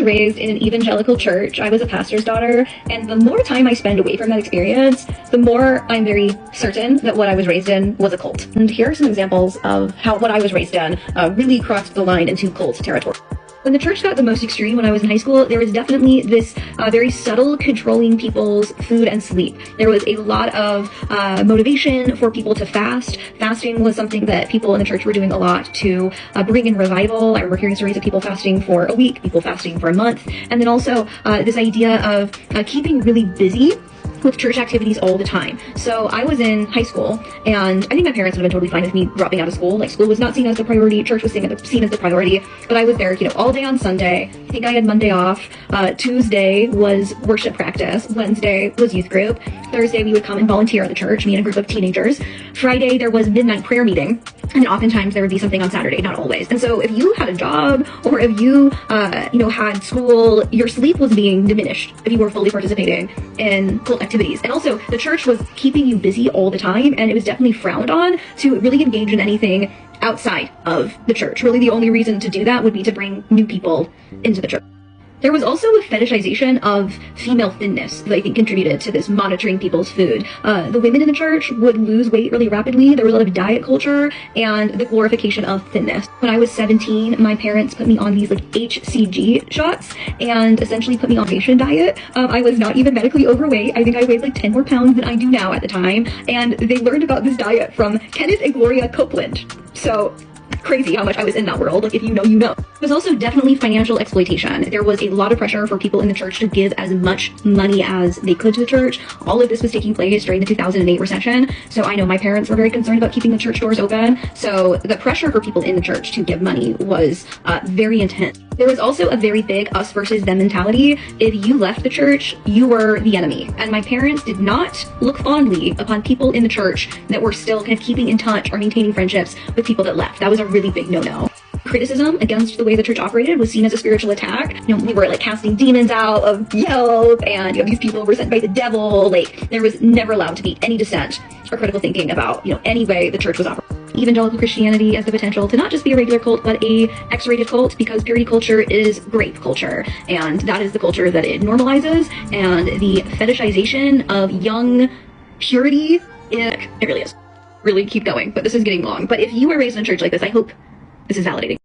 Raised in an evangelical church. I was a pastor's daughter, and the more time I spend away from that experience, the more I'm very certain that what I was raised in was a cult. And here are some examples of how what I was raised in really crossed the line into cult territory. When the church got the most extreme when I was in high school, there was definitely this very subtle controlling people's food and sleep. There was a lot of motivation for people to fast. Fasting was something that people in the church were doing a lot to bring in revival. I remember hearing stories of people fasting for a week, people fasting for a month, and then also this idea of keeping really busy with church activities all the time. So I was in high school, and I think my parents would have been totally fine with me dropping out of school. Like, school was not seen as the priority, church was seen as the priority, but I was there, all day on Sunday. I think I had Monday off. Tuesday was worship practice. Wednesday was youth group. Thursday we would come and volunteer at the church, me and a group of teenagers. Friday there was midnight prayer meeting, and oftentimes there would be something on Saturday, not always. And so if you had a job, or if you, had school, your sleep was being diminished if you were fully participating in cult activities. And also, the church was keeping you busy all the time, and it was definitely frowned on to really engage in anything outside of the church. Really, the only reason to do that would be to bring new people into the church. There was also a fetishization of female thinness that I think contributed to this monitoring people's food. The women in the church would lose weight really rapidly. There was a lot of diet culture and the glorification of thinness. When I was 17, my parents put me on these HCG shots and essentially put me on a ration diet. I was not even medically overweight. I think I weighed 10 more pounds than I do now at the time. And they learned about this diet from Kenneth and Gloria Copeland. So crazy how much I was in that world. If you know, you know. It was also definitely financial exploitation. There was a lot of pressure for people in the church to give as much money as they could to the church. All of this was taking place during the 2008 recession. So I know my parents were very concerned about keeping the church doors open. So the pressure for people in the church to give money was very intense. There was also a very big us versus them mentality. If you left the church, you were the enemy. And my parents did not look fondly upon people in the church that were still kind of keeping in touch or maintaining friendships with people that left. That was a really big no-no. Criticism against the way the church operated was seen as a spiritual attack. We were casting demons out of Yelp, and these people were sent by the devil. There was never allowed to be any dissent or critical thinking about any way the church was operating. Evangelical Christianity has the potential to not just be a regular cult, but a X-rated cult, because purity culture is grape culture, and that is the culture that it normalizes. And the fetishization of young purity, it really is. Really keep going, but this is getting long. But if you were raised in a church like this, I hope this is validating.